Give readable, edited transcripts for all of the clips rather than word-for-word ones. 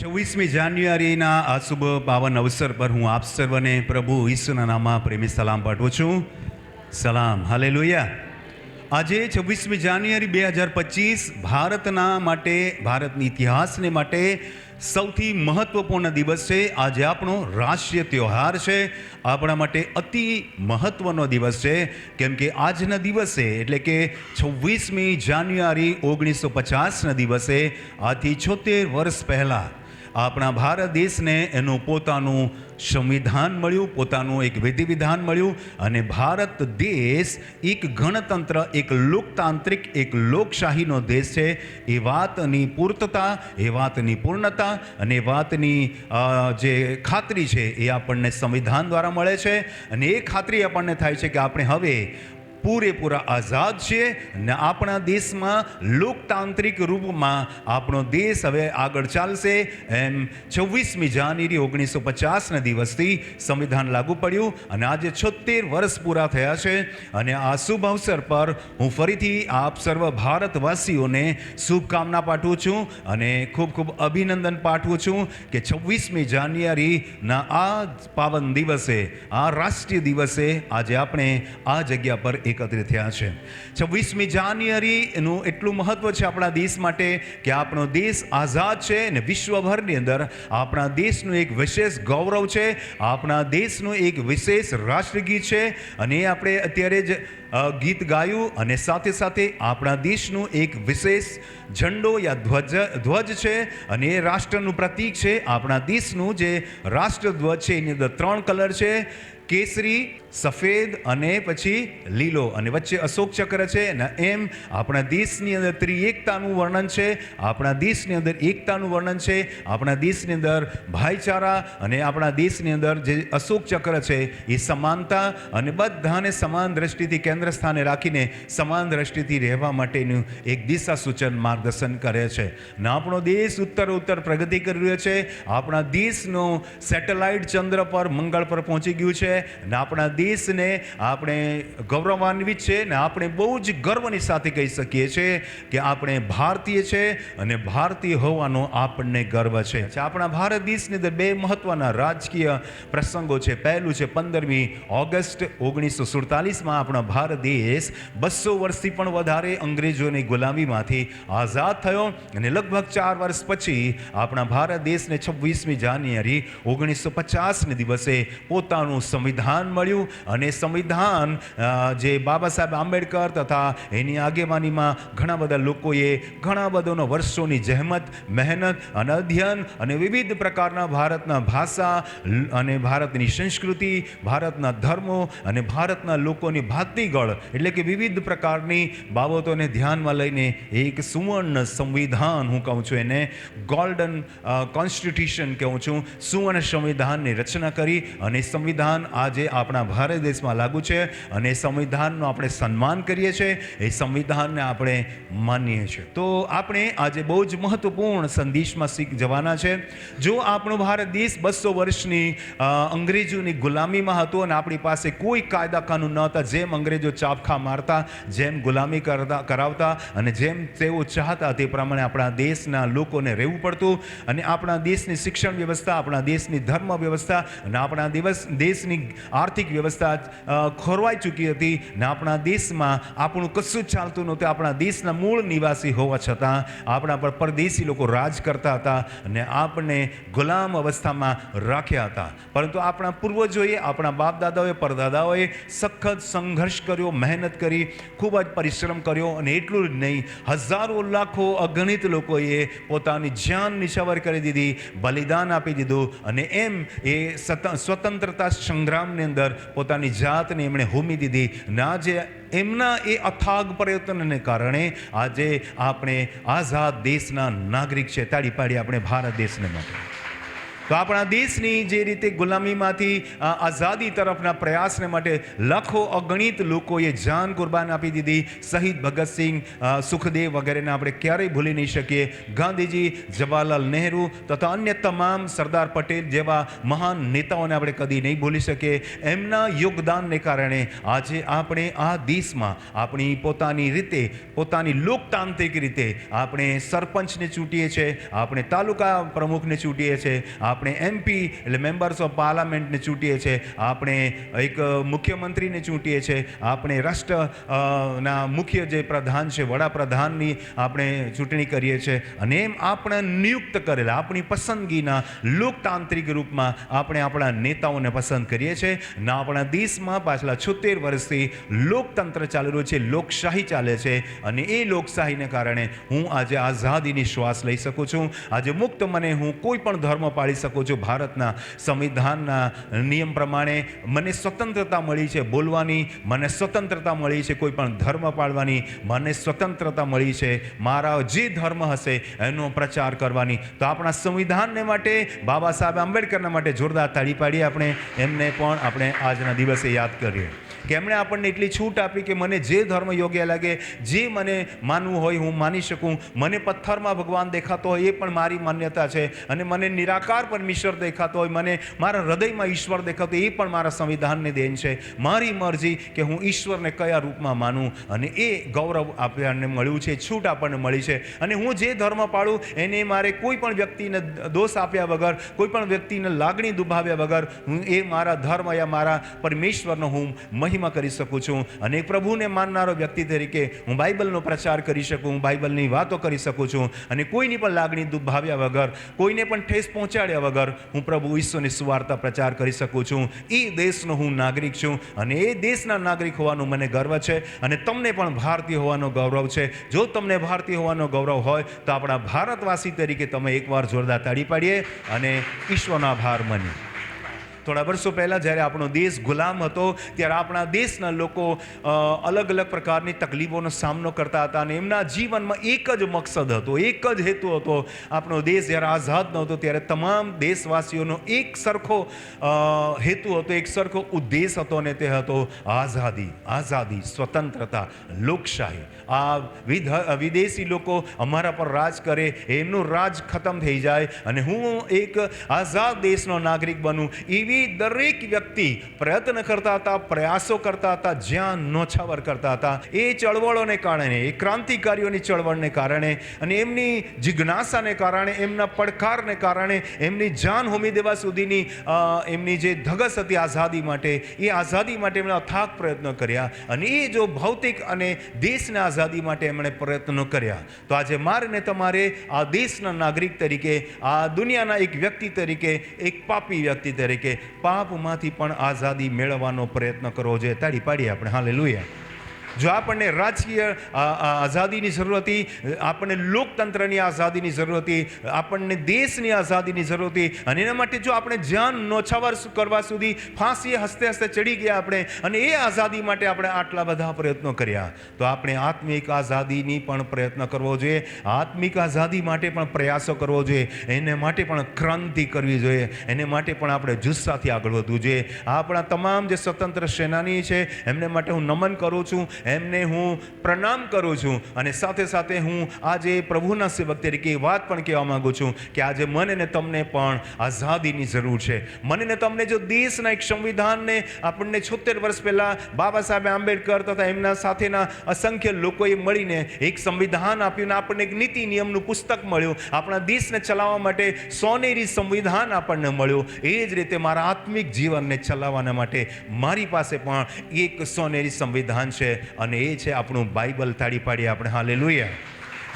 26મી જાન્યુઆરીના આ શુભ પાવન અવસર પર હું આપ સર્વને પ્રભુ ઈસુના નામમાં પ્રેમી સલામ પાઠવું છું. સલામ, હાલેલુયા. આજે 26મી જાન્યુઆરી 2025 ભારતના માટે, ભારતની ઇતિહાસને માટે સૌથી મહત્વપૂર્ણ દિવસ છે. આજે આપણો રાષ્ટ્રીય તહેવાર છે, આપણા માટે અતિ મહત્વનો દિવસ છે. કેમ કે આજના દિવસે એટલે કે 26મી જાન્યુઆરી 1950ના દિવસે આજથી 76 વર્ષ પહેલાં આપણા ભારત દેશને એનું પોતાનું સંવિધાન મળ્યું, પોતાનું એક વિધિ વિધાન મળ્યું અને ભારત દેશ એક ગણતંત્ર, એક લોકતાંત્રિક, એક લોકશાહીનો દેશ છે. એ વાતની પૂર્તતા, એ વાતની પૂર્ણતા અને એ વાતની જે ખાતરી છે એ આપણને સંવિધાન દ્વારા મળે છે. અને એ ખાતરી આપણને થાય છે કે આપણે હવે પૂરેપૂરા આઝાદ છીએ અને આપણા દેશમાં લોકતાંત્રિક રૂપમાં આપણો દેશ હવે આગળ ચાલશે. એમ 26મી જાન્યુઆરી 1950ના દિવસથી સંવિધાન લાગુ પડ્યું અને આજે 76 વર્ષ પૂરા થયા છે. અને આ શુભ અવસર પર હું ફરીથી આપ સર્વ ભારતવાસીઓને શુભકામના પાઠવું છું અને ખૂબ ખૂબ અભિનંદન પાઠવું છું કે 26મી જાન્યુઆરીના આ પાવન દિવસે, આ રાષ્ટ્રીય દિવસે આજે આપણે આ જગ્યા પર એકત્રિત થયા છે. 26મી જાન્યુઆરી એનું એટલું મહત્વ છે આપણા દેશ માટે કે આપણો દેશ આઝાદ છે અને વિશ્વભરની અંદર આપણા દેશનું એક વિશેષ ગૌરવ છે, આપણા દેશનું એક વિશેષ રાષ્ટ્રગીત છે. અને આપણે અત્યારે જ ગીત ગાયું અને સાથે સાથે આપણા દેશનું એક વિશેષ ઝંડો યા ધ્વજ છે અને એ રાષ્ટ્રનું પ્રતીક છે. આપણા દેશનું જે રાષ્ટ્રધ્વજ છે એની અંદર 3 કલર છે, કેસરી, સફેદ અને પછી લીલો, અને વચ્ચે અશોક ચક્ર છે. અને એમ આપણા દેશની અંદર ત્રિએકતાનું વર્ણન છે, આપણા દેશની અંદર એકતાનું વર્ણન છે, આપણા દેશની અંદર ભાઈચારા અને આપણા દેશની અંદર જે અશોક ચક્ર છે એ સમાનતા અને બધાને સમાન દ્રષ્ટિથી કેન્દ્ર સ્થાને રાખીને સમાન દ્રષ્ટિથી રહેવા માટેનું એક દિશા સૂચન માર્ગદર્શન કરે છે. ને આપણો દેશ ઉત્તર પ્રગતિ કરી રહ્યો છે. આપણા દેશનો સેટેલાઇટ ચંદ્ર પર, મંગળ પર પહોંચી ગયું છે અને આપણા દેશને આપણે ગૌરવાન્વિત છે ને આપણે બહુ જ ગર્વની સાથે કહી શકીએ છીએ કે આપણે ભારતીય છે અને ભારતીય હોવાનો આપણને ગર્વ છે. આપણા ભારત દેશની અંદર 2 મહત્વના રાજકીય પ્રસંગો છે. પહેલું છે 15મી ઓગસ્ટ 1947માં આપણો ભારત દેશ 200 વર્ષથી પણ વધારે અંગ્રેજોની ગુલામીમાંથી આઝાદ થયો અને લગભગ 4 વર્ષ પછી આપણા ભારત દેશને 26મી જાન્યુઆરી 1950ને દિવસે પોતાનું સંવિધાન મળ્યું. અને સંવિધાન જે બાબા સાહેબ આંબેડકર તથા એની આગેવાનીમાં ઘણા બધા લોકોએ ઘણા બધાનો વર્ષોની જહેમત, મહેનત અને અધ્યયન અને વિવિધ પ્રકારના ભારતના ભાષા અને ભારતની સંસ્કૃતિ, ભારતના ધર્મો અને ભારતના લોકોની ભાતીગળ એટલે કે વિવિધ પ્રકારની બાબતોને ધ્યાનમાં લઈને એક સુવર્ણ સંવિધાન, હું કહું છું એને ગોલ્ડન કોન્સ્ટિટ્યુશન કહું છું, સુવર્ણ સંવિધાનની રચના કરી. અને સંવિધાન આજે આપણા ભારત દેશમાં લાગુ છે અને સંવિધાનનો આપણે સન્માન કરીએ છીએ, એ સંવિધાનને આપણે માનીએ છીએ. તો આપણે આજે બહુ જ મહત્વપૂર્ણ સંદેશમાં શીખ જવાના છે. જો આપણો ભારત દેશ 200 વર્ષની અંગ્રેજોની ગુલામીમાં હતો અને આપણી પાસે કોઈ કાયદા કાનૂન ન હતા, જેમ અંગ્રેજો ચાબખા મારતા, જેમ ગુલામી કરાવતા અને જેમ તેઓ ચાહતા તે પ્રમાણે આપણા દેશના લોકોને રહેવું પડતું. અને આપણા દેશની શિક્ષણ વ્યવસ્થા, આપણા દેશની ધર્મ વ્યવસ્થા અને આપણા દેશની આર્થિક વ્યવસ્થા ખોરવાઈ ચૂકી હતી ને આપણા દેશમાં આપણું કશું જ ચાલતું નહોતું. આપણા દેશના મૂળ નિવાસી હોવા છતાં આપણા પર પરદેશી લોકો રાજ કરતા હતા અને આપણને ગુલામ અવસ્થામાં રાખ્યા હતા. પરંતુ આપણા પૂર્વજોએ, આપણા બાપ દાદાઓએ, પરદાદાઓએ સખત સંઘર્ષ કર્યો, મહેનત કરી, ખૂબ જ પરિશ્રમ કર્યો. અને એટલું જ નહીં, હજારો લાખો અગણિત લોકોએ પોતાની જાન નિછાવર કરી દીધી, બલિદાન આપી દીધું. અને એમ એ સ્વતંત્રતા સંગ્રામની અંદર પોતાની જાતને એમણે હોમી દીધી. અને આજે એમના એ અથાગ પ્રયત્નને કારણે આજે આપણે આઝાદ દેશના નાગરિક છે. તાળી પાડી આપણે ભારત દેશને માટે. તો આપણા દેશની જે રીતે ગુલામીમાંથી આઝાદી તરફના પ્રયાસને માટે લાખો અગણિત લોકોએ જાન કુરબાન આપી દીધી. શહીદ ભગતસિંહ, સુખદેવ વગેરેને આપણે ક્યારેય ભૂલી નહીં શકીએ. ગાંધીજી, જવાહરલાલ નહેરુ તથા અન્ય તમામ સરદાર પટેલ જેવા મહાન નેતાઓને આપણે કદી નહીં ભૂલી શકીએ. એમના યોગદાનને કારણે આજે આપણે આ દેશમાં આપણી પોતાની રીતે, પોતાની લોકતાંત્રિક રીતે આપણે સરપંચને ચૂંટીએ છીએ, આપણે તાલુકા પ્રમુખને ચૂંટીએ છીએ, આપણે MP એટલે મેમ્બર્સ ઓફ પાર્લામેન્ટને ચૂંટીએ છીએ, આપણે એક મુખ્યમંત્રીને ચૂંટીએ છીએ, આપણે રાષ્ટ્રના મુખ્ય જે પ્રધાન છે, વડાપ્રધાનની આપણે ચૂંટણી કરીએ છીએ. અને એમ આપણે નિયુક્ત કરેલા આપણી પસંદગીના લોકતાંત્રિક રૂપમાં આપણે આપણા નેતાઓને પસંદ કરીએ છીએ. ના, આપણા દેશમાં પાછલા 76 વર્ષથી લોકતંત્ર ચાલી રહ્યું છે, લોકશાહી ચાલે છે. અને એ લોકશાહીને કારણે હું આજે આઝાદીની શ્વાસ લઈ શકું છું. આજે મુક્ત મને હું કોઈ પણ ધર્મ પાળી શકું છું. ભારતના સંવિધાનના નિયમ પ્રમાણે મને સ્વતંત્રતા મળી છે બોલવાની, મને સ્વતંત્રતા મળી છે કોઈ પણ ધર્મ પાળવાની, મને સ્વતંત્રતા મળી છે મારા જે ધર્મ હશે એનો પ્રચાર કરવાની. તો આપણા સંવિધાનને માટે, બાબા સાહેબ આંબેડકરના માટે જોરદાર તાળી પાડીએ. આપણે એમને પણ આપણે આજના દિવસે યાદ કરીએ કે એમણે આપણને એટલી છૂટ આપી કે મને જે ધર્મ યોગ્ય લાગે, જે મને માનવું હોય હું માની શકું. મને પથ્થરમાં ભગવાન દેખાતો હોય એ પણ મારી માન્યતા છે, અને મને નિરાકાર પરમેશ્વર દેખાતો હોય, મને મારા હૃદયમાં ઈશ્વર દેખાતો એ પણ મારા સંવિધાનની દેન છે. મારી મરજી કે હું ઈશ્વરને કયા રૂપમાં માનું, અને એ ગૌરવ આપણને મળ્યું છે, છૂટ આપણને મળી છે. અને હું જે ધર્મ પાળું એને મારે કોઈ પણ વ્યક્તિને દોષ આપ્યા વગર, કોઈ પણ વ્યક્તિને લાગણી દુભાવ્યા વગર હું એ મારા ધર્મ યા મારા પરમેશ્વરનો હું મહિમા કરી શકું છું. અને પ્રભુને માનનારો વ્યક્તિ તરીકે હું બાઇબલનો પ્રચાર કરી શકું, હું બાઇબલની વાતો કરી શકું છું. અને કોઈની પણ લાગણી દુભાવ્યા વગર, કોઈને પણ ઠેસ પહોંચાડ્યા વગર હું પ્રભુ ઈશ્વરની સુવાર્તા પ્રચાર કરી શકું છું. એ દેશનો હું નાગરિક છું, અને એ દેશના નાગરિક હોવાનું મને ગર્વ છે. અને તમને પણ ભારતીય હોવાનો ગૌરવ છે. જો તમને ભારતીય હોવાનો ગૌરવ હોય તો આપણા ભારતવાસી તરીકે તમે એકવાર જોરદાર તાળી પાડીએ અને ઈશ્વરનો આભાર માનીએ. થોડા વર્ષો પહેલાં જ્યારે આપણો દેશ ગુલામ હતો ત્યારે આપણા દેશના લોકો અલગ અલગ પ્રકારની તકલીફોનો સામનો કરતા હતા, અને એમના જીવનમાં એક જ મકસદ હતો, એક જ હેતુ હતો. આપણો દેશ જ્યારે આઝાદ નહોતો ત્યારે તમામ દેશવાસીઓનો એક સરખો હેતુ હતો, એક સરખો ઉદ્દેશ હતો, અને તે હતો આઝાદી. આઝાદી, સ્વતંત્રતા, લોકશાહી. આ વિદેશી લોકો અમારા પર રાજ કરે, એમનું રાજ ખતમ થઈ જાય અને હું એક આઝાદ દેશનો નાગરિક બનું, એવી દરેક વ્યક્તિ પ્રયત્ન કરતા હતા, પ્રયાસો કરતા હતા, જ્યાં નોછાવર કરતા હતા. એ ચળવળોને કારણે, એ ક્રાંતિકારીઓની ચળવળને કારણે, અને એમની જિજ્ઞાસાને કારણે, એમના પડકારને કારણે, એમની જાન હોમી દેવા સુધીની એમની જે ધગસ હતી આઝાદી માટે, એ આઝાદી માટે એમણે અથાગ પ્રયત્નો કર્યા. અને એ જો ભૌતિક અને દેશના આઝાદી માટે એમણે પ્રયત્નો કર્યા, તો આજે મારે ને તમારે આ દેશના નાગરિક તરીકે, આ દુનિયાના એક વ્યક્તિ તરીકે, એક પાપી વ્યક્તિ તરીકે પાપમાંથી પણ આઝાદી મેળવવાનો પ્રયત્ન કરવો જોઈએ. તાળી પાડીએ આપણે. હાલેલુયા. જો આપણને રાજકીય આઝાદીની જરૂર હતી, આપણને લોકતંત્રની આઝાદીની જરૂર હતી, આપણને દેશની આઝાદીની જરૂર હતી, અને એના માટે જો આપણે જાન નોછાવર કરવા સુધી ફાંસીએ હસતે હસતે ચડી ગયા આપણે, અને એ આઝાદી માટે આપણે આટલા બધા પ્રયત્નો કર્યા, તો આપણે આત્મિક આઝાદીની પણ પ્રયત્ન કરવો જોઈએ, આત્મિક આઝાદી માટે પણ પ્રયાસો કરવો જોઈએ, એને માટે પણ ક્રાંતિ કરવી જોઈએ, એને માટે પણ આપણે જુસ્સાથી આગળ વધવું જોઈએ. આપણા તમામ જે સ્વતંત્ર સેનાની છે એમને માટે હું નમન કરું છું, એમને હું પ્રણામ કરું છું. અને સાથે સાથે હું આજે પ્રભુના સેવક તરીકે વાત પણ કહેવા માંગુ છું કે આજે મને ને તમને પણ આઝાદીની જરૂર છે. મને ને તમને જો દેશના એક સંવિધાનને આપણને 76 વર્ષ પહેલાં બાબા સાહેબ આંબેડકર તથા એમના સાથેના અસંખ્ય લોકોએ મળીને એક સંવિધાન આપ્યું, આપણને એક નીતિ નિયમનું પુસ્તક મળ્યું, આપણા દેશને ચલાવવા માટે સોનેરી સંવિધાન આપણને મળ્યું. એ જ રીતે મારા આત્મિક જીવનને ચલાવવાના માટે મારી પાસે પણ એક સોનેરી સંવિધાન છે, અને એ છે આપણું બાઇબલ. તાળી પાડીએ આપણે. હાલેલુયા.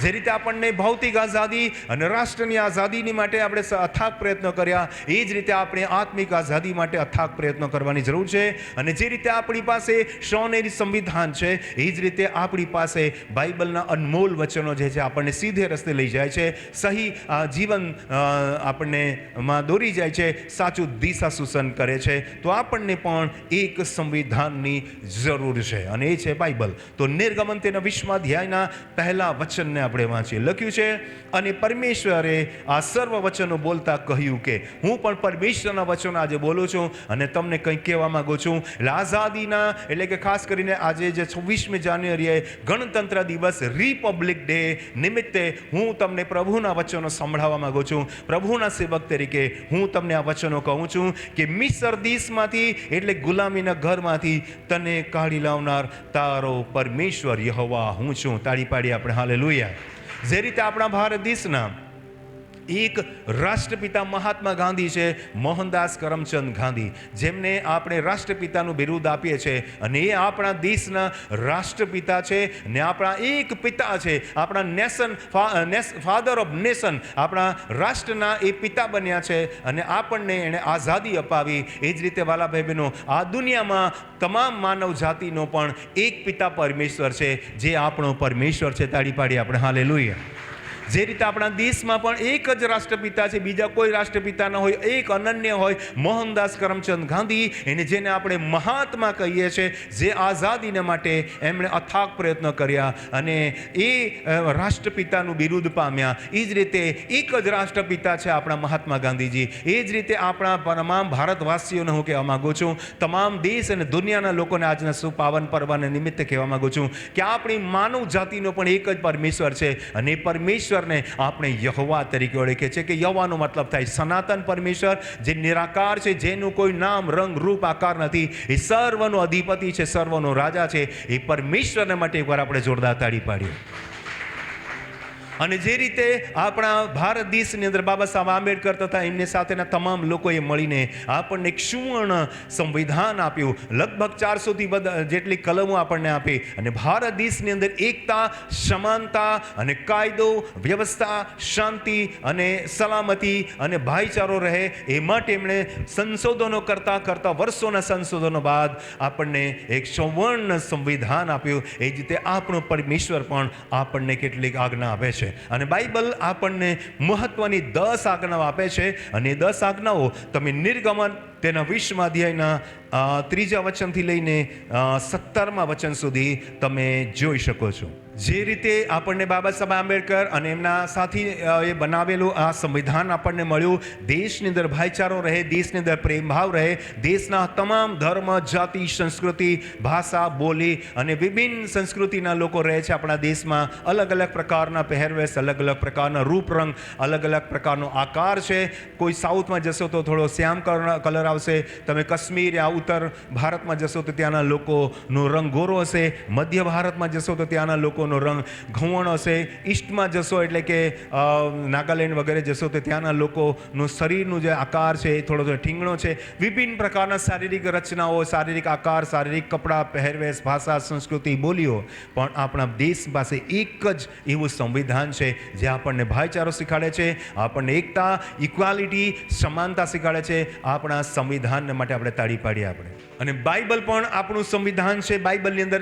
જે રીતે આપણને ભૌતિક આઝાદી અને રાષ્ટ્રની આઝાદીની માટે આપણે અથાગ પ્રયત્નો કર્યા, એ જ રીતે આપણે આત્મિક આઝાદી માટે અથાગ પ્રયત્નો કરવાની જરૂર છે. અને જે રીતે આપણી પાસે સોનેરી સંવિધાન છે, એ જ રીતે આપણી પાસે બાઇબલના અનમોલ વચનો જે છે આપણને સીધે રસ્તે લઈ જાય છે, સહી જીવન આપણને માં દોરી જાય છે, સાચું દિશા સૂચન કરે છે. તો આપણને પણ એક સંવિધાનની જરૂર છે, અને એ છે બાઇબલ. તો નિર્ગમન તેના 20મા અધ્યાયના પહેલા વચનને આપણે વાંચીએ. લખ્યું છે, અને પરમેશ્વરે આ સર્વ વચનો બોલતા કહ્યું કે હું પણ પરમેશ્વરના વચનો આજે બોલું છું અને તમને કંઈક કહેવા માંગુ છું. એટલે આઝાદીના એટલે કે ખાસ કરીને આજે જે 26મી જાન્યુઆરીએ ગણતંત્ર દિવસ રિપબ્લિક ડે નિમિત્તે હું તમને પ્રભુના વચનો સંભળાવવા માંગુ છું. પ્રભુના સેવક તરીકે હું તમને આ વચનો કહું છું કે મિસ્ર દેશમાંથી એટલે ગુલામીના ઘરમાંથી તને કાઢી લાવનાર તારો પરમેશ્વર યહોવા હું છું. તાળી પાડી આપણે હાલેલુયા. જે રીતે આપણા ભારત દેશના એક રાષ્ટ્રપિતા મહાત્મા ગાંધી છે, મોહનદાસ કરમચંદ ગાંધી, જેમને આપણે રાષ્ટ્રપિતાનું બિરુદ આપીએ છીએ, અને એ આપણા દેશના રાષ્ટ્રપિતા છે ને આપણા એક પિતા છે, આપણા નેશન ફાધર ઓફ નેશન, આપણા રાષ્ટ્રના એ પિતા બન્યા છે અને આપણને એણે આઝાદી અપાવી. એ જ રીતે વાલા ભાઈ બહેનો, આ દુનિયામાં તમામ માનવ જાતિનો પણ એક પિતા પરમેશ્વર છે, જે આપણો પરમેશ્વર છે. તાળી પાડી આપણે હાલેલુયા. જે રીતે આપણા દેશમાં પણ એક જ રાષ્ટ્રપિતા છે, બીજા કોઈ રાષ્ટ્રપિતા ન હોય, એક અનન્ય હોય, મોહનદાસ કરમચંદ ગાંધી, એને જેને આપણે મહાત્મા કહીએ છીએ, જે આઝાદીને માટે એમણે અથાગ પ્રયત્ન કર્યા અને એ રાષ્ટ્રપિતાનું બિરુદ પામ્યા. એ જ રીતે એક જ રાષ્ટ્રપિતા છે આપણા મહાત્મા ગાંધીજી. એ જ રીતે આપણા તમામ ભારતવાસીઓને હું કહેવા માગું છું, તમામ દેશ અને દુનિયાના લોકોને આજના સુપાવન પર્વને નિમિત્તે કહેવા માગું છું કે આપણી માનવ જાતિનો પણ એક જ પરમેશ્વર છે, અને એ પરમેશ્વર આપણે યહોવા તરીકે ઓળખે છે. કે યહોવાનો મતલબ થાય સનાતન પરમેશ્વર, જે નિરાકાર છે, જેનું કોઈ નામ, રંગ, રૂપ, આકાર નથી. એ સર્વનો અધિપતિ છે, સર્વનો રાજા છે. એ પરમેશ્વરને માટે એકવાર આપણે જોરદાર તાળી પાડીએ. અને જે રીતે આપણા ભારત દેશની અંદર બાબા સાહેબ આંબેડકર તથા એમની સાથેના તમામ લોકોએ મળીને આપણને એક સુવર્ણ સંવિધાન આપ્યું, લગભગ 400થી જેટલી કલમો આપણને આપી, અને ભારત દેશની અંદર એકતા, સમાનતા અને કાયદો, વ્યવસ્થા, શાંતિ અને સલામતી અને ભાઈચારો રહે એ માટે એમણે સંશોધનો કરતા વર્ષોના સંશોધનો બાદ આપણને એક સુવર્ણ સંવિધાન આપ્યું. એ જ રીતે આપણો પરમેશ્વર પણ આપણને કેટલીક આજ્ઞા આપે છે, અને બાઇબલ આપણને મહત્વની 10 આજ્ઞાઓ આપે છે. અને એ 10 આજ્ઞાઓ તમે નિર્ગમન તેના 20મા અધ્યાયના 3જા વચનથી લઈને 17મા વચન સુધી તમે જોઈ શકો છો. જે રીતે આપણને બાબા સાહેબ આંબેડકર અને એમના સાથી એ બનાવેલું આ સંવિધાન આપણને મળ્યું, દેશની અંદર ભાઈચારો રહે, દેશની અંદર પ્રેમ ભાવ રહે, દેશના તમામ ધર્મ, જાતિ, સંસ્કૃતિ, ભાષા, બોલી અને વિભિન્ન સંસ્કૃતિના લોકો રહે છે આપણા દેશમાં. અલગ અલગ પ્રકારના પહેરવેશ, અલગ અલગ પ્રકારના રૂપ રંગ, અલગ અલગ પ્રકારનો આકાર છે. કોઈ સાઉથમાં જશો તો થોડો શ્યામ કલર આવશે, તમે કાશ્મીર યા ઉત્તર ભારતમાં જશો તો ત્યાંના લોકોનો રંગ ગોરો હશે, મધ્ય ભારતમાં જશો તો ત્યાંના લોકોનો રંગ ઘઉંવણ હશે, ઈસ્ટમાં જશો એટલે કે નાગાલેન્ડ વગેરે જશો તો ત્યાંના લોકોનું શરીરનું જે આકાર છે એ થોડો ઠીંગણો છે. વિભિન્ન પ્રકારના શારીરિક રચનાઓ, શારીરિક આકાર, શારીરિક કપડાં, પહેરવેશ, ભાષા, સંસ્કૃતિ, બોલીઓ, પણ આપણા દેશ પાસે એક જ એવું સંવિધાન છે જે આપણને ભાઈચારો શીખવાડે છે, આપણને એકતા, ઇક્વાલિટી, સમાનતા શીખવાડે છે. આપણા સંવિધાન માટે આપણે તાળી પાડીએ આપણે. અને બાઇબલ પણ આપણું સંવિધાન છે. બાઇબલની અંદર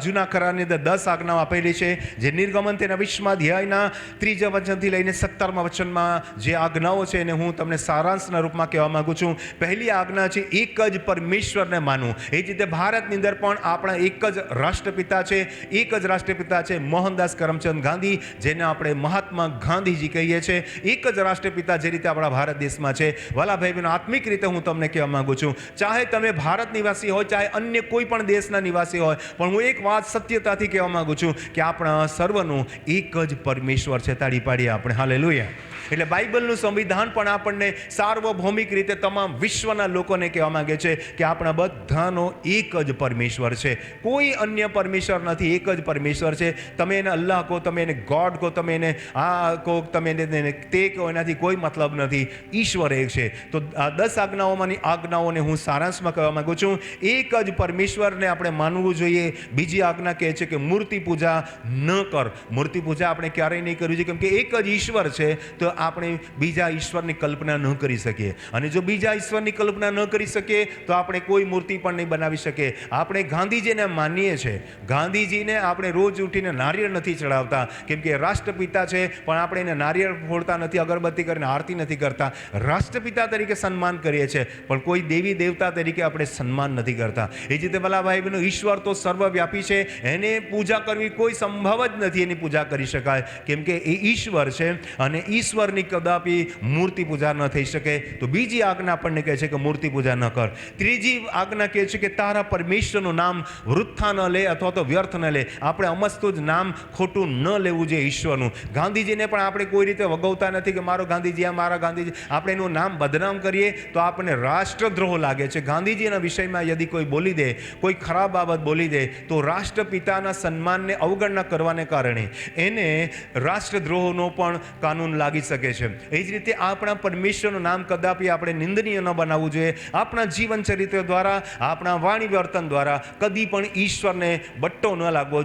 જૂના કરારની અંદર 10 આજ્ઞાઓ આપેલી છે, જે નિર્ગમન તેના 20મા અધ્યાયના 3જા વચનથી લઈને 17મા વચનમાં જે આજ્ઞાઓ છે એને હું તમને સારાંશના રૂપમાં કહેવા માંગુ છું. પહેલી આજ્ઞા છે એક જ પરમેશ્વરને માનવું. એ જ રીતે ભારતની અંદર પણ આપણા એક જ રાષ્ટ્રપિતા છે, એક જ રાષ્ટ્રપિતા છે મોહનદાસ કરમચંદ ગાંધી, જેને આપણે મહાત્મા ગાંધીજી કહીએ છીએ. એક જ રાષ્ટ્રપિતા જે રીતે આપણા ભારત દેશમાં છે. વાલા ભાઈ બહેનો, આત્મિક રીતે હું તમને કહેવા માંગુ છું, ચાહે તમે ભારત નિવાસી હોય, ચાહે અન્ય કોઈ પણ દેશના નિવાસી હોય, પણ હું એક વાત સત્યતાથી કહેવા માંગુ છું કે આપણા સર્વનું એક જ પરમેશ્વર છે. તાળી પાડીએ આપણે હાલેલુયા. એટલે બાઇબલનું સંવિધાન પણ આપણને સાર્વભૌમિક રીતે તમામ વિશ્વના લોકોને કહેવા માંગે છે કે આપણા બધાનો એક જ પરમેશ્વર છે, કોઈ અન્ય પરમેશ્વર નથી, એક જ પરમેશ્વર છે. તમે એને અલ્લાહ કહો, તમે એને ગોડ કહો, તમે એને આ કહો, તમે એને તે કહો, એનાથી કોઈ મતલબ નથી. ઈશ્વર એક છે. તો આ 10 આજ્ઞાઓમાંની આજ્ઞાઓને હું સારાંશમાં કહેવા માંગુ છું. એક જ પરમેશ્વરને આપણે માનવું જોઈએ. બીજી આજ્ઞા કહે છે કે મૂર્તિ પૂજા ન કર. મૂર્તિ પૂજા આપણે ક્યારેય નહીં કરવી જોઈએ, કેમ કે એક જ ઈશ્વર છે, તો આપણે બીજા ઈશ્વરની કલ્પના ન કરી શકીએ. અને જો બીજા ઈશ્વરની કલ્પના ન કરી શકીએ તો આપણે કોઈ મૂર્તિ પણ નહીં બનાવી શકીએ. આપણે ગાંધીજીને માનીએ છીએ. ગાંધીજીને આપણે રોજ ઉઠીને નારિયેળ નથી ચડાવતા, કેમ કે રાષ્ટ્રપિતા છે, પણ આપણે એને નારિયેળ ફોડતા નથી, અગરબત્તી કરીને આરતી નથી કરતા. રાષ્ટ્રપિતા તરીકે સન્માન કરીએ છીએ, પણ કોઈ દેવી દેવતા તરીકે આપણે સન્માન નથી કરતા. એ જ રીતે ભલા ભાઈ બહેનો, ઈશ્વર તો સર્વવ્યાપી છે, એને પૂજા કરવી કોઈ સંભવ જ નથી, એની પૂજા કરી શકાય, કેમ કે એ ઈશ્વર છે અને ઈશ્વરની કદાપી મૂર્તિ પૂજા ન થઈ શકે. તો બીજી આજ્ઞા આપણને કહે છે કે મૂર્તિ પૂજા ન કર. ત્રીજી આજ્ઞા કહે છે કે તારા પરમેશ્વરનું નામ વૃથા ન લે અથવા તો વ્યર્થ ન લે. આપણે અમસ્તું જ નામ ખોટું ન લેવું જોઈએ ઈશ્વરનું. ગાંધીજીને પણ આપણે કોઈ રીતે વગવતા નથી કે મારો ગાંધીજી, આ મારા ગાંધીજી. આપણે એનું નામ બદનામ કરીએ તો આપણને રાષ્ટ્રદ્રોહ લાગે છે. ગાંધીજીના વિષયમાં યદિ કોઈ બોલી દે, કોઈ ખરાબ બાબત બોલી દે, તો રાષ્ટ્રપિતાના સન્માનને અવગણના કરવાને કારણે એને રાષ્ટ્રદ્રોહનો પણ કાનૂન લાગી શકે છે. એ જ રીતે આપણા પરમેશ્વરનું નામ કદાપી આપણે નિંદનીય ન બનાવવું જોઈએ. આપણા જીવન ચરિત્ર દ્વારા, આપણા વાણી વર્તન દ્વારા કદી પણ ઈશ્વરને બટ્ટો ન લાગવો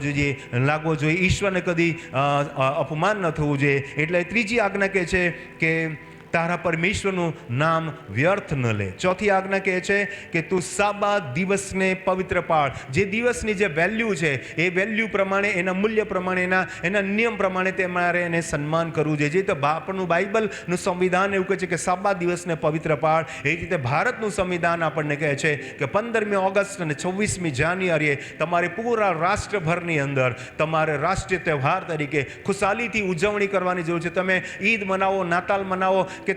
જોઈએ. ઈશ્વરને કદી અપમાન ન થવું જોઈએ. એટલે ત્રીજી આજ્ઞા કહે છે કે તારા પરમેશ્વરનું નામ વ્યર્થ ન લે. ચોથી આજ્ઞા કહે છે કે તું સાબાત દિવસને પવિત્ર પાળ. જે દિવસની જે વેલ્યુ છે એ વેલ્યુ પ્રમાણે, એના મૂલ્ય પ્રમાણે, એના નિયમ પ્રમાણે તમારે એને સન્માન કરવું જોઈએ. જે રીતે આપણું બાઇબલનું સંવિધાન એવું કહે છે કે સાબાત દિવસને પવિત્ર પાળ, એ રીતે ભારતનું સંવિધાન આપણને કહે છે કે 15મી ઓગસ્ટ અને 26મી જાન્યુઆરીએ તમારે પૂરા રાષ્ટ્રભરની અંદર તમારે રાષ્ટ્રીય તહેવાર તરીકે ખુશાલીથી ઉજવણી કરવાની જરૂર છે. તમે ઈદ મનાવો, નાતાલ મનાવો કે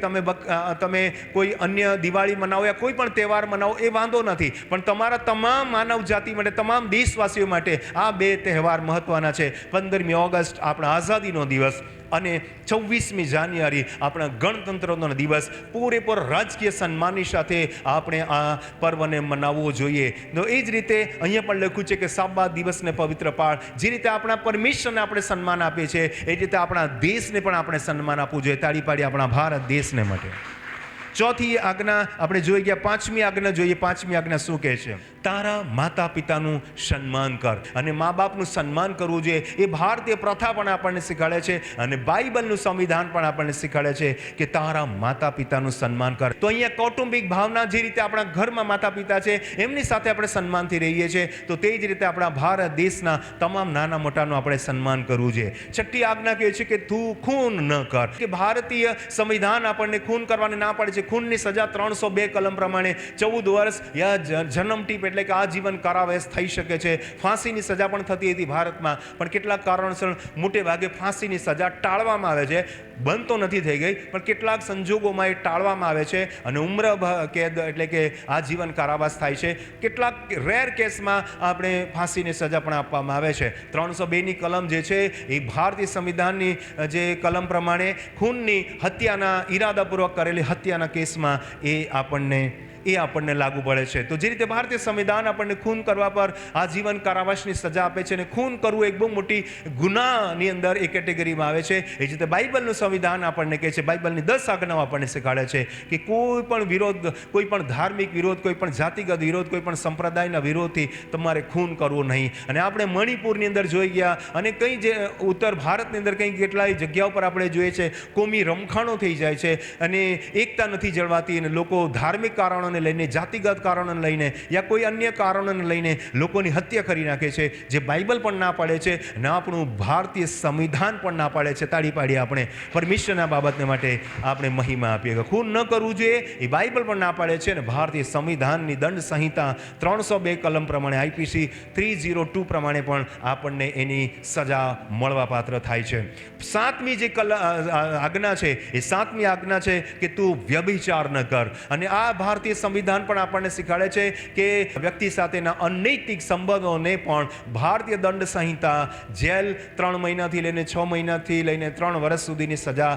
તમે કોઈ અન્ય દિવાળી મનાવો યા કોઈ પણ તહેવાર મનાવો, એ વાંધો નથી, પણ તમારા તમામ માનવ જાતિ માટે, તમામ દેશવાસીઓ માટે આ બે તહેવાર મહત્વના છે. 15મી ઓગસ્ટ આપણા આઝાદીનો દિવસ અને 26મી જાન્યુઆરી આપણા ગણતંત્રનો દિવસ. પૂરેપૂર રાજકીય સન્માનની સાથે આપણે આ પર્વને મનાવવો જોઈએ. તો એ જ રીતે અહીંયા પણ લખ્યું છે કે સાબાત દિવસને પવિત્ર પાળ. જે રીતે આપણા પરમેશ્વરને આપણે સન્માન આપીએ છીએ, એ રીતે આપણા દેશને પણ આપણે સન્માન આપવું જોઈએ. તાળી પાડી આપણા ભારત દેશને માટે. ચોથી આજ્ઞા આપણે જોઈ ગયા. પાંચમી આજ્ઞા જોઈએ. પાંચમી આજ્ઞા શું કહે છે? તારા માતા પિતાનું સન્માન કર. અને મા બાપનું સન્માન કરવું જોઈએ. એ ભારતીય પ્રથા પણ આપણને શીખવાડે છે અને બાઇબલનું સંવિધાન પણ આપણને શીખવાડે છે કે તારા માતા પિતાનું સન્માન કર. તો અહીંયા કૌટુંબિક ભાવના, જે રીતે આપણા ઘરમાં માતા પિતા છે એમની સાથે આપણે સન્માનથી રહીએ છીએ, તો તે જ રીતે આપણા ભારત દેશના તમામ નાના મોટાનું આપણે સન્માન કરવું જોઈએ. છઠ્ઠી આજ્ઞા કહે છે કે તું ખૂન ન કર. કે ભારતીય સંવિધાન આપણને ખૂન કરવાને ના પાડે છે. ખૂનની સજા 302 કલમ પ્રમાણે 14 વર્ષ યા જન્મટીપ એટલે કે આજીવન કારાવાસ થઈ શકે છે. ફાંસીની સજા પણ થતી હતી ભારતમાં, પણ કેટલાક કારણોસર મોટે ભાગે ફાંસીની સજા ટાળવામાં આવે છે. બંધ તો નથી થઈ ગઈ, પણ કેટલાક સંજોગોમાં એ ટાળવામાં આવે છે અને ઉમ્ર કેદ એટલે કે આજીવન કારાવાસ થાય છે. કેટલાક રેર કેસમાં આપણે ફાંસીની સજા પણ આપવામાં આવે છે. 302ની કલમ જે છે એ ભારતીય સંવિધાનની જે કલમ પ્રમાણે ખૂનની, હત્યાના, ઈરાદાપૂર્વક કરેલી હત્યાના કેસમાં એ આપણને લાગુ પડે છે. તો જે રીતે ભારતીય સંવિધાન આપણને ખૂન કરવા પર આજીવન કારાવાસની સજા આપે છે અને ખૂન કરવું એક બહુ મોટી ગુનાની અંદર એ કેટેગરીમાં આવે છે, એ જ રીતે બાઇબલનું સંવિધાન આપણને કહે છે, બાઇબલની 10 આજ્ઞાઓ આપણને શીખવાડે છે કે કોઈ પણ વિરોધ, કોઈ પણ ધાર્મિક વિરોધ, કોઈ પણ જાતિગત વિરોધ, કોઈ પણ સંપ્રદાયના વિરોધથી તમારે ખૂન કરવું નહીં. અને આપણે મણિપુરની અંદર જોઈ ગયા અને કંઈ જે ઉત્તર ભારતની અંદર કંઈ કેટલાય જગ્યાઓ પર આપણે જોઈએ છે કોમી રમખાણો થઈ જાય છે અને એકતા નથી જળવાતી અને લોકો ધાર્મિક કારણો લઈને, જાતિગત કારણોને લઈને યા કોઈ અન્ય કારણોને લઈને લોકોની હત્યા કરી નાખે છે, જે બાઇબલ પણ ના પાડે છે અને આપણું ભારતીય સંવિધાન પણ ના પાડે છે. તાળી પાડી આપણે પરમેશ્વરના બાબતને માટે આપણે મહિમા આપીએ કે ખૂન ન કરવું જોઈએ, એ બાઇબલ પણ ના પાડે છે અને ભારતીય સંવિધાનની દંડ સંહિતા 302 કલમ પ્રમાણે, આઈપીસી 302 પ્રમાણે પણ આપણને એની સજા મળવા પાત્ર થાય છે. સાતમી જે આજ્ઞા છે એ સાતમી આજ્ઞા છે કે તું વ્યભિચાર ન કર. અને આ ભારતીય સંવિધાન પણ આપણને શીખવાડે છે કે વ્યક્તિ સાથેના અનૈતિક સંબંધોને પણ ભારતીય દંડ સંહિતા જેલ 3 મહિનાથી લઈને 6 મહિનાથી લઈને 3 વર્ષ સુધીની સજા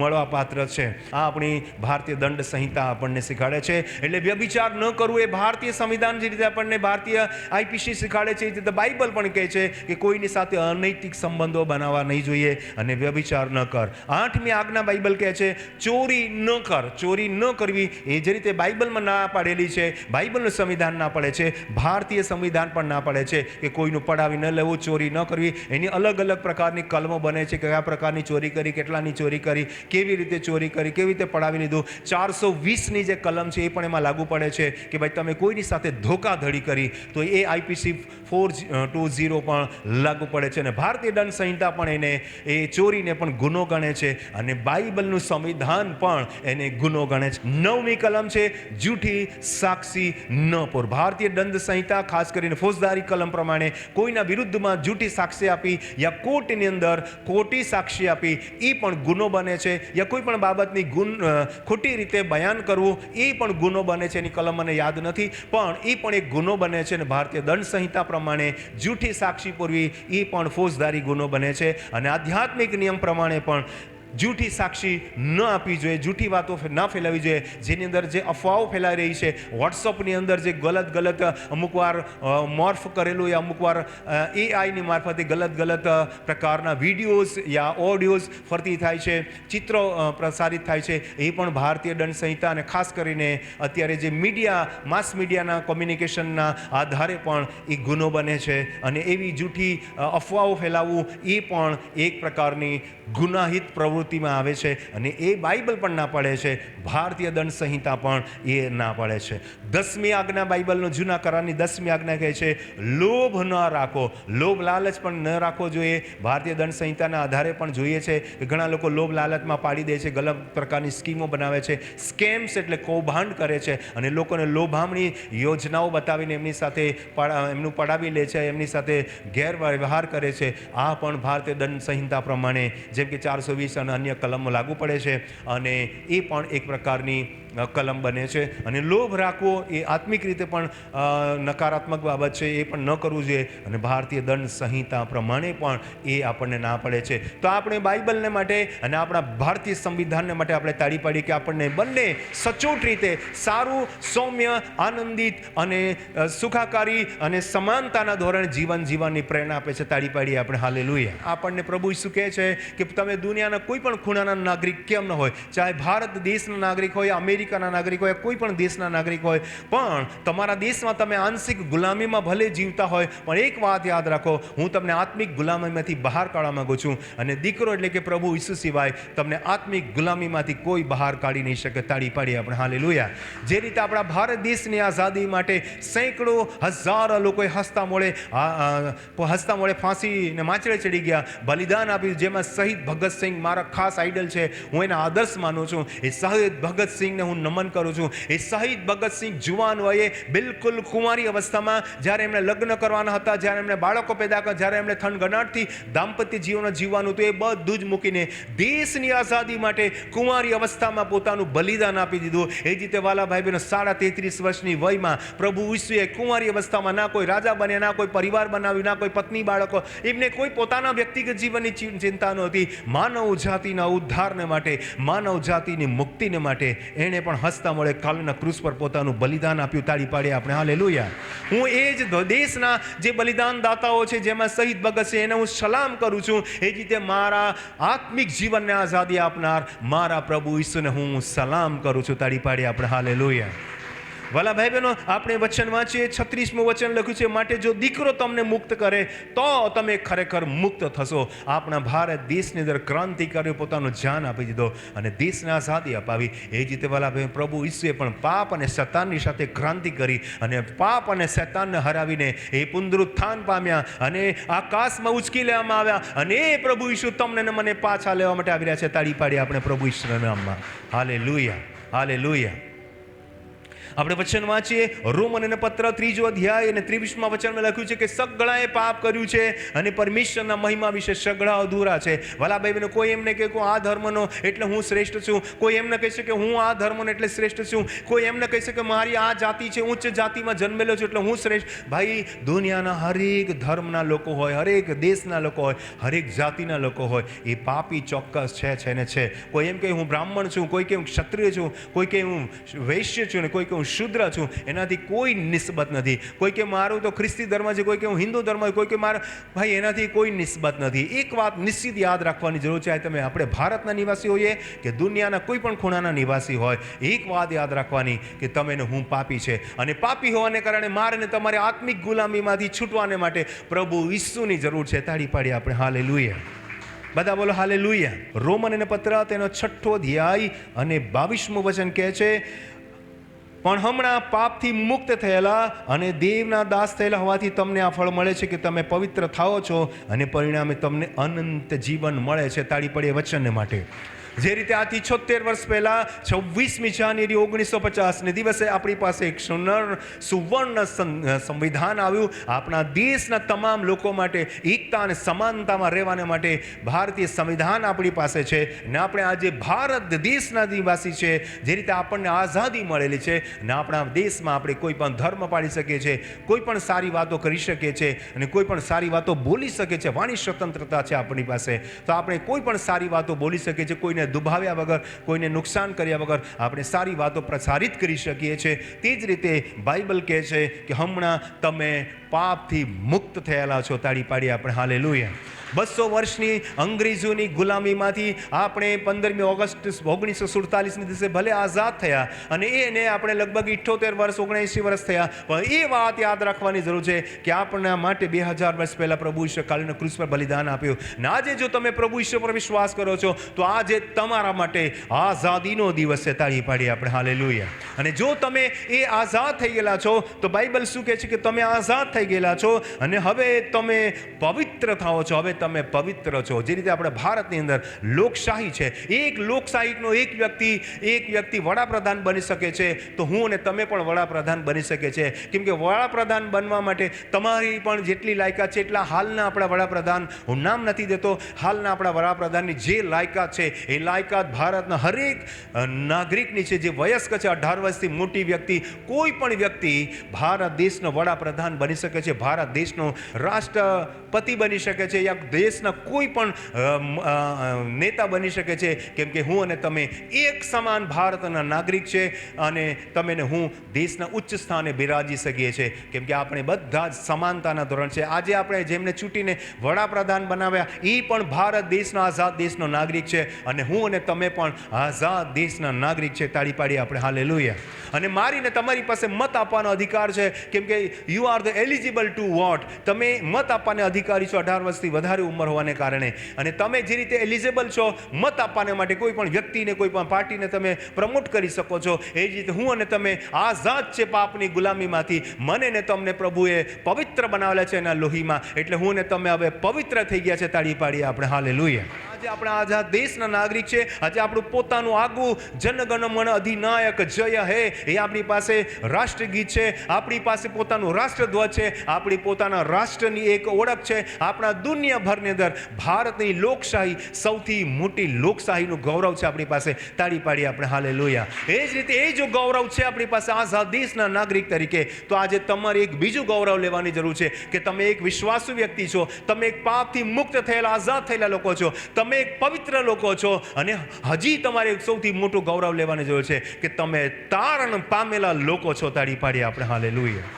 મળવા પાત્ર છે. આ આપણી ભારતીય દંડ સંહિતા આપણને શીખવાડે છે. એટલે વ્યભિચાર ન કરવું એ ભારતીય સંવિધાન જે રીતે આપણને ભારતીય આઈપીસી શીખવાડે છે, એ રીતે બાઇબલ પણ કહે છે કે કોઈની સાથે અનૈતિક સંબંધો બનાવવા નહીં જોઈએ અને વ્યભિચાર ન કર. 8મી આજ્ઞા બાઇબલ કહે છે ચોરી ન કર. ચોરી ન કરવી એ જે રીતે બાઇબલમાં ના પાડેલી છે, બાઇબલનું સંવિધાન ના પાડે છે, ભારતીય સંવિધાન પણ ના પાડે છે કે કોઈનું પડાવી ન લેવું, ચોરી ન કરવી. એની અલગ અલગ પ્રકારની કલમો બને છે, કયા પ્રકારની ચોરી કરી, કેટલાની ચોરી કરી, કેવી રીતે ચોરી કરી, કેવી રીતે પડાવી લીધું. 420ની જે કલમ છે એ પણ એમાં લાગુ પડે છે કે ભાઈ તમે કોઈની સાથે ધોકાધડી કરી તો એ આઈપીસી 420 પણ લાગુ પડે છે અને ભારતીય દંડ સંહિતા પણ એને એ ચોરીને પણ ગુનો ગણે છે અને બાઇબલનું સંવિધાન પણ એને ગુનો ગણે છે. 9મી કલમ છે જૂઠ જૂઠી સાક્ષી ન પૂર. ભારતીય દંડ સંહિતા ખાસ કરીને ફોજદારી કલમ પ્રમાણે કોઈના વિરુદ્ધમાં જૂઠી સાક્ષી આપી યા કોર્ટની અંદર ખોટી સાક્ષી આપી એ પણ ગુનો બને છે. યા કોઈ પણ બાબતની ખોટી રીતે બયાન કરવું એ પણ ગુનો બને છે. એની કલમ મને યાદ નથી, પણ એ પણ એક ગુનો બને છે. અને ભારતીય દંડ સંહિતા પ્રમાણે જૂઠી સાક્ષી પૂરવી એ પણ ફોજદારી ગુનો બને છે. અને આધ્યાત્મિક નિયમ પ્રમાણે પણ જૂઠી સાક્ષી ન આપવી જોઈએ, જૂઠી વાતો ના ફેલાવી જોઈએ. જેની અંદર જે અફવાઓ ફેલાઈ રહી છે, વોટ્સઅપની અંદર જે ગલત અમુક વાર મોર્ફ કરેલું યા અમુક વાર એઆઈની મારફતે ગલત પ્રકારના વિડીયોઝ યા ઓડિયોઝ ફરતી થાય છે, ચિત્રો પ્રસારિત થાય છે, એ પણ ભારતીય દંડ સંહિતા અને ખાસ કરીને અત્યારે જે મીડિયા માસ મીડિયાના કોમ્યુનિકેશનના આધારે પણ એ ગુનો બને છે. અને એવી જૂઠી અફવાઓ ફેલાવવું એ પણ એક પ્રકારની ગુનાહિત પ્રવૃત્તિમાં આવે છે. અને એ બાઇબલ પણ ના પાડે છે, ભારતીય દંડ સંહિતા પણ એ ના પાડે છે. 10મી આજ્ઞા બાઇબલનો જૂના કરારની 10મી આજ્ઞા કહે છે લોભ ન રાખો. લોભ લાલચ પણ ન રાખવો જોઈએ. ભારતીય દંડ સંહિતાના આધારે પણ જોઈએ છે કે ઘણા લોકો લોભ લાલચમાં પાડી દે છે, ગલત પ્રકારની સ્કીમો બનાવે છે, સ્કેમ્સ એટલે કૌભાંડ કરે છે અને લોકોને લોભામણી યોજનાઓ બતાવીને એમની સાથે એમનું પડાવી લે છે, એમની સાથે ગેરવ્યવહાર કરે છે. આ પણ ભારતીય દંડ સંહિતા પ્રમાણે જેમ કે 420 અને અન્ય કલમો લાગુ પડે છે અને એ પણ એક પ્રકારની કલમ બને છે. અને લોભ રાખવો એ આત્મિક રીતે પણ નકારાત્મક બાબત છે, એ પણ ન કરવું જોઈએ. અને ભારતીય દંડ સંહિતા પ્રમાણે પણ એ આપણને ના પડે છે. તો આપણે બાઇબલને માટે અને આપણા ભારતીય સંવિધાનને માટે આપણે તાળી પાડી કે આપણને બંને સચોટ રીતે સારું, સૌમ્ય, આનંદિત અને સુખાકારી અને સમાનતાના ધોરણે જીવન જીવવાની પ્રેરણા આપે છે. તાળી પાડીએ આપણે. હાલેલુયા. આપણને પ્રભુ ઈસુ કહે છે કે તમે દુનિયાના કોઈ પણ ખૂણાના નાગરિક કેમ ન હોય, ચાહે ભારત દેશના નાગરિક હોય, અમેરિકાના નાગરિક હોય, કોઈ પણ દેશના નાગરિક હોય, પણ તમારા દેશમાં તમે આંશિક ગુલામીમાં ભલે જીવતા હોય, પણ એક વાત યાદ રાખો, હું તમને આત્મિક ગુલામીમાંથી બહાર કાઢવા માંગુ છું. અને દીકરો એટલે કે પ્રભુ ઈસુ સિવાય તમને આત્મિક ગુલામીમાંથી કોઈ બહાર કાઢી નહીં શકે. તાળી પાડીએ આપણે. હાલેલુયા. જે રીતે આપણા ભારત દેશની આઝાદી માટે સેંકડો હજારો લોકોએ હસતા મોડે ફાંસીને માચડે ચડી ગયા, બલિદાન આપ્યું, જેમાં શહીદ ભગતસિંહ મારા ખાસ આઈડલ છે. હું એના આદર્શ માનું છું. એ શહીદ ભગતસિંહને હું નમન કરું છું. એ શહીદ ભગતસિંહ જુવાન વયે બિલકુલ કુંવારી અવસ્થામાં જ્યારે એમણે લગ્ન કરવાના હતા, જ્યારે એમણે બાળકો પેદા કર્યા, જ્યારે એમણે થનગનાટથી દાંપત્ય જીવન જીવવાનું હતું, એ બધું જ મૂકીને દેશની આઝાદી માટે કુંવારી અવસ્થામાં પોતાનું બલિદાન આપી દીધું. એ જ રીતે વાલા ભાઈ બહેનો 33.5 વર્ષની વયમાં પ્રભુ ઈસુએ કુંવારી અવસ્થામાં ના કોઈ રાજા બન્યા, ના કોઈ પરિવાર બનાવ્યું, ના કોઈ પત્ની બાળકો, એમને કોઈ પોતાના વ્યક્તિગત જીવનની ચિંતા નહોતી. માનવ જાતિના ઉદ્ધારને માટે, માનવ જાતિની મુક્તિને માટે એણે પણ હસતા મળે કાલના ક્રૂસ પર પોતાનું બલિદાન આપ્યું. તાળી પાડીએ આપણે. હાલેલુયા. હું એ જ દેશના જે બલિદાન દાતાઓ છે, જેમાં શહીદ ભગત છે, એને હું સલામ કરું છું. એ જ રીતે મારા આત્મિક જીવનને આઝાદી આપનાર મારા પ્રભુ ઈસુને હું સલામ કરું છું. તાળી પાડીએ આપણે. હાલેલુયા. વાલા ભાઈ બહેનો, આપણે વચન વાંચીએ. 36મું વચન લખ્યું છે, માટે જો દીકરો તમને મુક્ત કરે તો તમે ખરેખર મુક્ત થશો. આપણા ભારત દેશની અંદર ક્રાંતિકારીઓ પોતાનું જાન આપી દીધો અને દેશને આઝાદી અપાવી. એ જ રીતે વાલા ભાઈ, પ્રભુ ઈસુએ પણ પાપ અને શૈતાનની સાથે ક્રાંતિ કરી અને પાપ અને શૈતાનને હરાવીને એ પુનરુત્થાન પામ્યા અને આકાશમાં ઉચકી લેવામાં આવ્યા. અને એ પ્રભુ ઈસુ તમને ને મને પાછા લેવા માટે આવી રહ્યા છે. તાળી પાડી આપણે પ્રભુ ઈસુના નામમાં. હાલેલુયા. હાલેલુયા. આપણે વચન વાંચીએ. રોમનને પત્ર 3 અધ્યાય અને 23માં વચનમાં લખ્યું છે કે સગળાએ પાપ કર્યું છે અને પરમેશ્વરના મહિમા વિશે સગળા અધૂરા છે. વાલા ભાઈ બહેનો, કોઈ એમને કહે કે આ ધર્મનો એટલે હું શ્રેષ્ઠ છું, કોઈ એમને કહે છે કે હું આ ધર્મનો એટલે શ્રેષ્ઠ છું, કોઈ એમને કહે છે કે મારી આ જાતિ છે, ઉચ્ચ જાતિમાં જન્મેલો છું એટલે હું શ્રેષ્ઠ. ભાઈ, દુનિયાના હરેક ધર્મના લોકો હોય, હરેક દેશના લોકો હોય, હરેક જાતિના લોકો હોય, એ પાપી ચોક્કસ છે ને છે. કોઈ એમ કે હું બ્રાહ્મણ છું, કોઈ કે હું ક્ષત્રિય છું, કોઈ કે હું વૈશ્ય છું, ને કોઈ કે હું શુદ્ર છું. એનાથી કોઈ નિસ્બત નથી. કોઈ કે મારું તો ખ્રિસ્તી ધર્મ છે, કોઈ કે હું હિન્દુ ધર્મ, કોઈ કે મારા ભાઈ, એનાથી કોઈ નિસ્બત નથી. એક વાત નિશ્ચિત યાદ રાખવાની જરૂર છે. તમે આપણે ભારતના નિવાસી હોઈએ કે દુનિયાના કોઈ પણ ખૂણાના નિવાસી હોય, એક વાત યાદ રાખવાની કે તમે ને હું પાપી છે અને પાપી હોવાને કારણે મારે ને તમારે આત્મિક ગુલામીમાંથી છૂટવાને માટે પ્રભુ ઈસુની જરૂર છે. તાળી પાડી આપણે. હાલેલુયા. બધા બોલો હાલેલુયા. રોમનને પત્ર તેનો 6 અધ્યાય અને 22મું વચન કહે છે, પણ હમણાં પાપથી મુક્ત થયેલા અને દેવના દાસ થયેલા હોવાથી તમને આ ફળ મળે છે કે તમે પવિત્ર થાઓ છો અને પરિણામે તમને અનંત જીવન મળે છે. તાળી પડીએ વચનને માટે. જે રીતે આથી 76 વર્ષ પહેલાં 26મી જાન્યુઆરી 1950ને દિવસે આપણી પાસે એક સુવર્ણ સંવિધાન આવ્યું આપણા દેશના તમામ લોકો માટે એકતા અને સમાનતામાં રહેવાને માટે ભારતીય સંવિધાન આપણી પાસે છે ને આપણે આજે ભારત દેશના નિવાસી છે. જે રીતે આપણને આઝાદી મળેલી છે ને આપણા દેશમાં આપણે કોઈ પણ ધર્મ પાળી શકીએ છીએ, કોઈ પણ સારી વાતો કરી શકીએ છીએ અને કોઈ પણ સારી વાતો બોલી શકીએ છીએ. વાણી સ્વતંત્રતા છે આપણી પાસે, તો આપણે કોઈ પણ સારી વાતો બોલી શકીએ છીએ. કોઈને દુભાવ્યા વગર, કોઈને નુકસાન કર્યા વગર આપણે સારી વાતો પ્રસારિત કરી શકીએ છીએ. તે જ રીતે બાઇબલ કહે છે કે હમણાં તમે પાપથી મુક્ત થયેલા છો. તાળી પાડી આપણે હાલેલુયા. 200 વર્ષની અંગ્રેજોની ગુલામીમાંથી આપણે 15મી ઓગસ્ટ 1947 દિવસે ભલે આઝાદ થયા અને એને આપણે લગભગ 78 વર્ષ 79 વર્ષ થયા, પણ એ વાત યાદ રાખવાની જરૂર છે કે આપણા માટે 2000 વર્ષ પહેલાં પ્રભુ ઈશ્વર કાલીના ક્રૂસ પર બલિદાન આપ્યું. અને આજે જો તમે પ્રભુ ઈશ્વર પર વિશ્વાસ કરો છો તો આજે તમારા માટે આઝાદીનો દિવસ છે. તાળી પાડી આપણે હાલેલુયા. અને જો તમે એ આઝાદ થઈ ગયેલા છો તો બાઇબલ શું કહે છે કે તમે આઝાદ થઈ ગયેલા છો અને હવે તમે પવિત્ર થાઓ છો. હવે તમે પવિત્ર છો. જે રીતે આપણે ભારતની અંદર લોકશાહી છે, એક લોકશાહીનો એક વ્યક્તિ વડાપ્રધાન બની શકે છે, તો હું અને તમે પણ વડાપ્રધાન બની શકે છે. કેમ કે વડાપ્રધાન બનવા માટે તમારી પણ જેટલી લાયકાત છે એટલા હાલના આપણા વડાપ્રધાન, હું નામ નથી દેતો, હાલના આપણા વડાપ્રધાનની જે લાયકાત છે એ લાયકાત ભારતના હરેક નાગરિકની છે. જે વયસ્ક છે 18 વર્ષથી મોટી વ્યક્તિ, કોઈ પણ વ્યક્તિ ભારત દેશનો વડાપ્રધાન બની શકે છે, ભારત દેશનો રાષ્ટ્રપતિ બની શકે છે, યા દેશના કોઈ પણ નેતા બની શકે છે. કેમ કે હું અને તમે એક સમાન ભારતના નાગરિક છે અને તમે ને હું દેશના ઉચ્ચ સ્થાને બિરાજી શકીએ છીએ. કેમ કે આપણે બધા જ સમાનતાના ધોરણ છે. આજે આપણે જેમને ચૂંટીને વડાપ્રધાન બનાવ્યા એ પણ ભારત દેશનો આઝાદ દેશનો નાગરિક છે અને હું અને તમે પણ આઝાદ દેશના નાગરિક છે. તાળી પાડી આપણે હાલેલુયા. અને મારીને તમારી પાસે મત આપવાનો અધિકાર છે. કેમ કે you are the eligible to vote. તમે મત આપવાને અધિકારી છો 18 વર્ષથી વધારે ઉંમર હોવાને કારણે. અને તમે જે રીતે એલિજિબલ છો મત આપવાને માટે કોઈ પણ વ્યક્તિને, કોઈ પણ પાર્ટીને તમે પ્રમોટ કરી શકો છો, એ જ રીતે હું અને તમે આઝાદ છે પાપની ગુલામીમાંથી. મને ને તમને પ્રભુએ પવિત્ર બનાવેલા છે એના લોહીમાં, એટલે હું ને તમે હવે પવિત્ર થઈ ગયા છે. તાળી પાડીએ આપણે હાલેલુયા. આજે આપણા આઝાદ દેશના નાગરિક છે. આજે આપણું પોતાનું આગવું જનગણ મન અધિનાયક જય હે એ આપણી પાસે રાષ્ટ્રગીત છે, આપણી પાસે પોતાનું રાષ્ટ્રધ્વજ છે, આપણી પોતાના રાષ્ટ્રની એક ઓળખ છે. આપણા દુનિયાભરની અંદર ભારતની લોકશાહી સૌથી મોટી લોકશાહીનું ગૌરવ છે આપણી પાસે. તાળી પાડી આપણે હાલેલુયા. એ જ રીતે એ જો ગૌરવ છે આપણી પાસે આઝાદ દેશના નાગરિક તરીકે, તો આજે તમારે એક બીજું ગૌરવ લેવાની જરૂર છે કે તમે એક વિશ્વાસુ વ્યક્તિ છો, તમે એક પાપથી મુક્ત થયેલા આઝાદ થયેલા લોકો છો, તમે એક પવિત્ર લોકો છો. અને હજી તમારે સૌથી મોટું ગૌરવ લેવાની જરૂર છે કે તમે તારણ પામેલા લોકો છો. તાળી પાડી આપણે હાલેલુયા.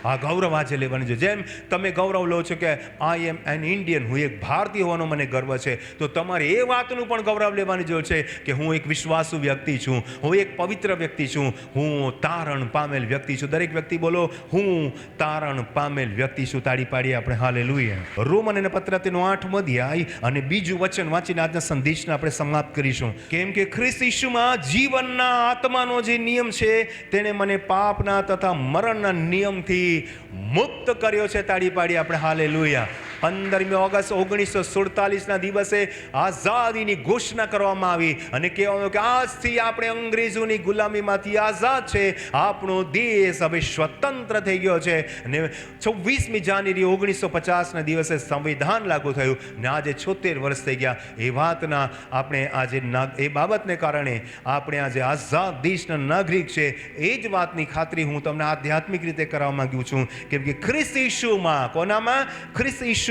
આ ગૌરવ આજે લેવાની છે. જેમ તમે ગૌરવ લો છો કે આઈ એમ એન ઇન્ડિયન, હું એક ભારતીય હોવાનો મને ગર્વ છે, તો તમારે એ વાતનું પણ ગૌરવ લેવાની જરૂર છે કે હું એક વિશ્વાસુ વ્યક્તિ છું, હું એક પવિત્ર વ્યક્તિ છું, હું તારણ પામેલ વ્યક્તિ છું. દરેક વ્યક્તિ બોલો, હું તારણ પામેલ વ્યક્તિ છું. તાળી પાડીએ આપણે હાલેલુયા. રોમનને પત્ર તેનો 8મો અધ્યાય અને બીજું વચન વાંચીને આજના સંદેશને આપણે સમાપ્ત કરીશું. કેમ કે ખ્રિસ્ત ઈસુમાં જીવનના આત્માનો જે નિયમ છે તેણે મને પાપના તથા મરણના નિયમથી મુક્ત કર્યો છે. તાળી પાડી આપણે હાલેલુયા. 15મી ઓગસ્ટ 1947ના દિવસે આઝાદીની ઘોષણા કરવામાં આવી અને કહેવામાં કે આજથી આપણે અંગ્રેજોની ગુલામીમાંથી આઝાદ છે, આપણો દેશ હવે સ્વતંત્ર થઈ ગયો છે. અને 26મી જાન્યુઆરી 1950ના દિવસે સંવિધાન લાગુ થયું ને આજે 76 વર્ષ થઈ ગયા. એ વાતના આપણે આજે એ બાબતને કારણે આપણે આજે આઝાદ દેશના નાગરિક છે. એ જ વાતની ખાતરી હું તમને આધ્યાત્મિક રીતે કરવા માંગુ છું. કેમ કે ખ્રિસ્ત ઈસુમાં, કોનામાં? ખ્રિસ્ત ઈસુમાં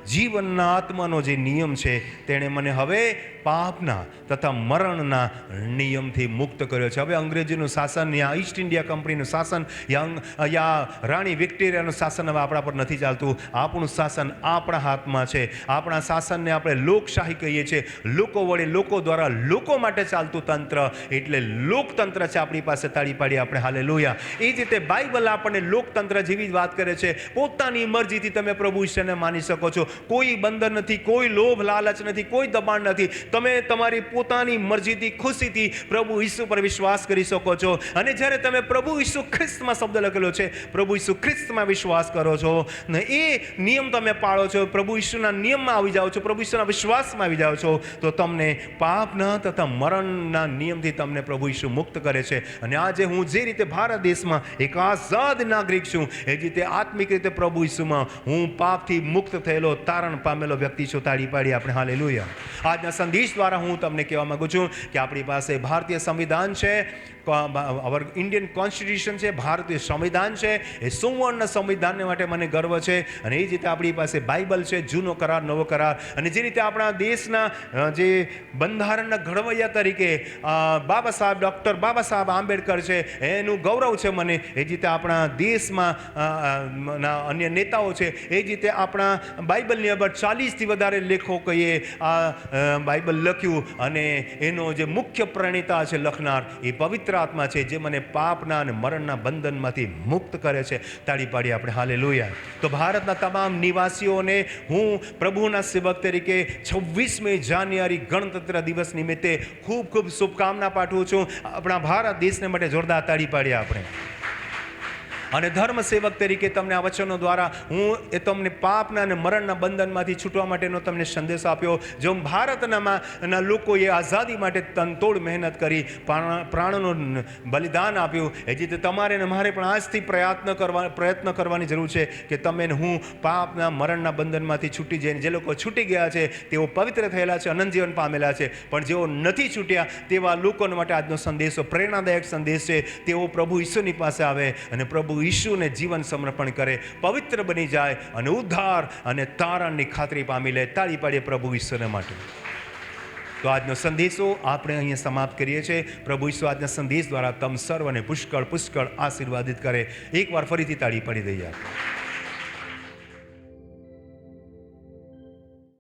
જીવનના આત્માનો જે નિયમ છે તેણે મને હવે પાપના તથા મરણના નિયમથી મુક્ત કર્યો છે. હવે અંગ્રેજીનું શાસન, યા ઈસ્ટ ઇન્ડિયા કંપનીનું શાસન, યા રાણી વિક્ટોરિયાનું શાસન હવે આપણા પર નથી ચાલતું. આપણું શાસન આપણા હાથમાં છે. આપણા શાસનને આપણે લોકશાહી કહીએ છીએ. લોકો વડે, લોકો દ્વારા, લોકો માટે ચાલતું તંત્ર, એટલે લોકતંત્ર છે આપણી પાસે. તાળી પાડી આપણે હાલેલુયા. એ જ રીતે બાઇબલ આપણને લોકતંત્ર જેવી જ વાત કરે છે. પોતાની મરજીથી તમે પ્રભુ ઈશ્વરને માની શકો છો. કોઈ બંધન નથી, કોઈ લોભ લાલચ નથી, કોઈ દબાણ નથી. તમે તમારી પોતાની મરજીથી, ખુશીથી પ્રભુ ઈસુ પર વિશ્વાસ કરી શકો છો. અને જ્યારે તમે પ્રભુ ઈસુ ખ્રિસ્તમાં, શબ્દ લખેલો છે, પ્રભુ ઈસુ ખ્રિસ્તમાં વિશ્વાસ કરો છો ને એ નિયમ તમે પાળો છો, પ્રભુ ઈસુના નિયમમાં આવી જાઓ છો, પ્રભુ ઈસુના વિશ્વાસમાં આવી જાઓ છો, તો તમને પાપના તથા મરણના નિયમથી તમને પ્રભુ ઈસુ મુક્ત કરે છે. અને આજે હું જે રીતે ભારત દેશમાં એક આઝાદ નાગરિક છું, એ જ રીતે આત્મિક રીતે પ્રભુ ઈસુમાં હું પાપથી મુક્ત થયેલો, તારણ પામેલો વ્યક્તિ છું. તાળી પાડી આપણે હાલેલુયા. આજના સંદેશ દ્વારા હું તમને કહેવા માંગુ છું કે આપણી પાસે ભારતીય સંવિધાન છે, અવર ઇન્ડિયન કોન્સ્ટિટ્યુશન છે, ભારતીય સંવિધાન છે. એ સુવર્ણ સંવિધાનને માટે મને ગર્વ છે. અને એ જ રીતે આપણી પાસે બાઇબલ છે, જૂનો કરાર, નવો કરાર. અને જે રીતે આપણા દેશના જે બંધારણના ઘડવૈયા તરીકે ડૉક્ટર બાબા સાહેબ આંબેડકર છે, એનું ગૌરવ છે મને. એ જ રીતે આપણા દેશમાં અન્ય નેતાઓ છે, એ જ રીતે આપણા બાઇબલની અંદર 40થી વધારે લેખકોએ આ બાઇબલ લખ્યું. અને એનો જે મુખ્ય પ્રણેતા છે, લખનાર, એ પવિત્ર આત્મા છે, જે મને પાપના અને મરણના બંધનમાંથી મુક્ત કરે છે. તાળી પાડી આપણે હાલેલુયા. તો ભારતના તમામ નિવાસીઓને હું પ્રભુના સેવક તરીકે 26મી જાન્યુઆરી ગણતંત્ર દિવસ નિમિત્તે ખૂબ ખૂબ શુભકામના પાઠવું છું. આપણા ભારત દેશને માટે જોરદાર તાળી પાડીએ આપણે. અને ધર્મ સેવક તરીકે તમને આ વચનો દ્વારા હું તમને પાપના અને મરણના બંધનમાંથી છૂટવા માટેનો તમને સંદેશ આપ્યો. જો ભારતના લોકોએ આઝાદી માટે તનતોડ મહેનત કરી, પ્રાણનું બલિદાન આપ્યું, એ જ રીતે તમારે ને મારે પણ આજથી પ્રયત્ન કરવાની જરૂર છે કે તમે હું પાપના મરણના બંધનમાંથી છૂટી જઈને, જે લોકો છૂટી ગયા છે તેઓ પવિત્ર થયેલા છે, અનંત જીવન પામેલા છે. પણ જેઓ નથી છૂટ્યા તેવા લોકોને માટે આજનો સંદેશો પ્રેરણાદાયક સંદેશ છે. તેઓ પ્રભુ ઈસુની પાસે આવે અને પ્રભુ ઈસુને જીવન સમર્પણ કરે, પવિત્ર બની જાય અને ઉદ્ધાર અને તારણની ખાતરી પામી લે. તાળી પાડીએ પ્રભુ ઈસુને માટે. તો આજનો સંદેશો આપણે અહીંયા સમાપ્ત કરીએ છીએ. પ્રભુ ઈસુ આજના સંદેશ દ્વારા તમ સર્વને પુષ્કળ પુષ્કળ આશીર્વાદિત કરે. એકવાર ફરીથી તાળી પાડી દઈએ.